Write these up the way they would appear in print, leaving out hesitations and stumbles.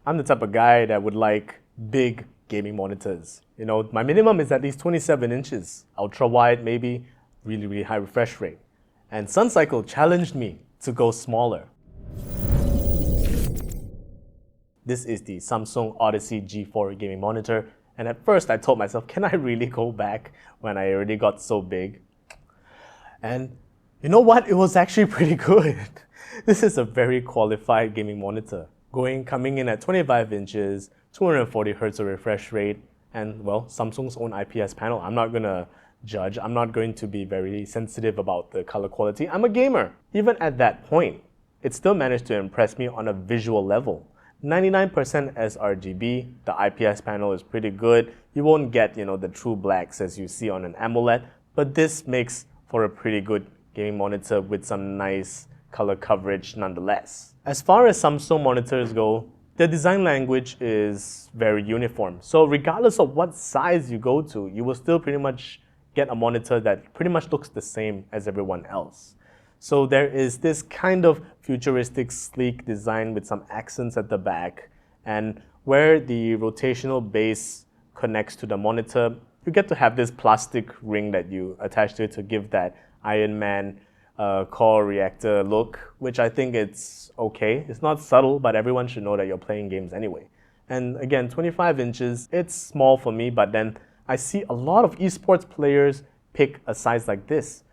I'm the type of guy that would like big gaming monitors. You know, my minimum is at least 27 inches, ultra wide maybe, really, really high refresh rate. And SunCycle challenged me to go smaller. This is the Samsung Odyssey G4 gaming monitor. And at first I told myself, can I really go back when I already got so big? And you know what? It was actually pretty good. This is a very qualified gaming monitor. Coming in at 25 inches, 240 Hz of refresh rate, and well, Samsung's own IPS panel. I'm not gonna judge. I'm not going to be very sensitive about the color quality. I'm a gamer. Even at that point, it still managed to impress me on a visual level. 99% sRGB, the IPS panel is pretty good. You won't get, the true blacks as you see on an AMOLED, but this makes for a pretty good gaming monitor with some nice color coverage nonetheless. As far as Samsung monitors go, their design language is very uniform. So regardless of what size you go to, you will still pretty much get a monitor that pretty much looks the same as everyone else. So there is this kind of futuristic, sleek design with some accents at the back, and where the rotational base connects to the monitor, you get to have this plastic ring that you attach to it to give that Iron Man core reactor look, which I think it's okay. It's not subtle, but everyone should know that you're playing games anyway. And again, 25 inches, it's small for me, but then I see a lot of esports players pick a size like this.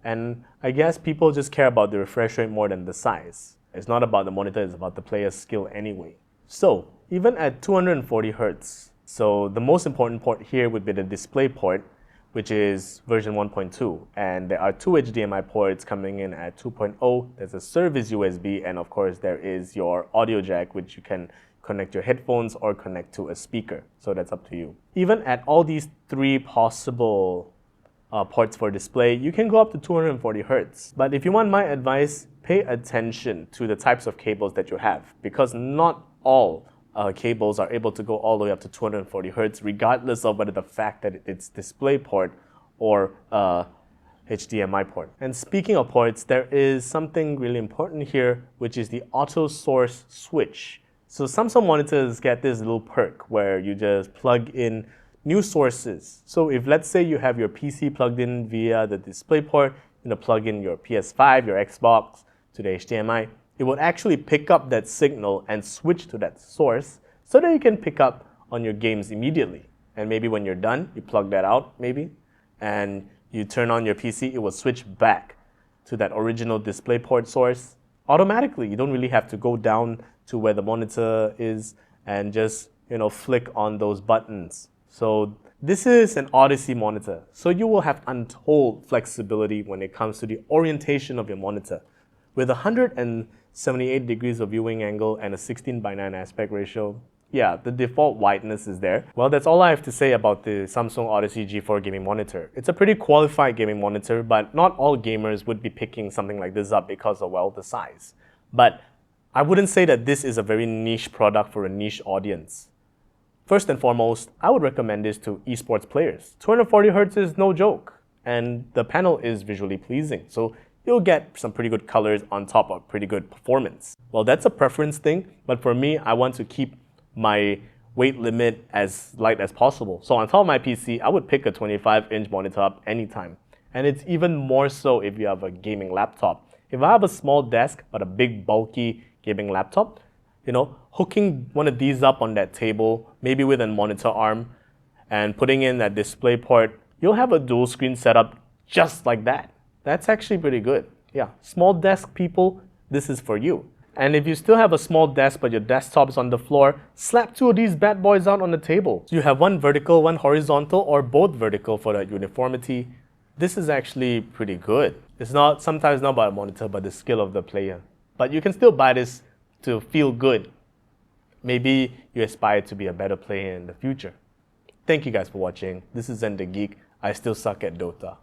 And I guess people just care about the refresh rate more than the size. It's not about the monitor, it's about the player's skill anyway. So, even at 240 Hz, so the most important port here would be the display port, which is version 1.2. And there are two HDMI ports coming in at 2.0. There's a service USB, and of course there is your audio jack, which you can connect your headphones or connect to a speaker. So that's up to you. Even at all these three possible ports for display, you can go up to 240 Hz. But if you want my advice, pay attention to the types of cables that you have, because not all cables are able to go all the way up to 240 Hz, regardless of whether the fact that it's display port or HDMI port. And speaking of ports, there is something really important here, which is the auto source switch. So Samsung monitors get this little perk where you just plug in new sources. So if let's say you have your PC plugged in via the display port, plug in your PS5, your Xbox to the HDMI, it will actually pick up that signal and switch to that source so that you can pick up on your games immediately. And maybe when you're done, you plug that out maybe, and you turn on your PC, it will switch back to that original display port source automatically. You don't really have to go down to where the monitor is and just, flick on those buttons. So this is an Odyssey monitor, so you will have untold flexibility when it comes to the orientation of your monitor. With 178 degrees of viewing angle and a 16:9 aspect ratio, yeah, the default wideness is there. Well, that's all I have to say about the Samsung Odyssey G4 gaming monitor. It's a pretty qualified gaming monitor, but not all gamers would be picking something like this up because of, well, the size. But I wouldn't say that this is a very niche product for a niche audience. First and foremost, I would recommend this to esports players. 240 Hz is no joke, and the panel is visually pleasing, so you'll get some pretty good colors on top of pretty good performance. Well, that's a preference thing, but for me, I want to keep my weight limit as light as possible. So on top of my PC, I would pick a 25-inch monitor up anytime. And it's even more so if you have a gaming laptop. If I have a small desk, but a big, bulky gaming laptop, hooking one of these up on that table, maybe with a monitor arm, and putting in that display port, you'll have a dual screen setup just like that. That's actually pretty good. Yeah, small desk people, this is for you. And if you still have a small desk but your desktop is on the floor, slap two of these bad boys out on the table. So you have one vertical, one horizontal, or both vertical for that uniformity. This is actually pretty good. It's sometimes not about a monitor, but the skill of the player. But you can still buy this to feel good. Maybe you aspire to be a better player in the future. Thank you guys for watching. This is Zen The Geek. I still suck at Dota.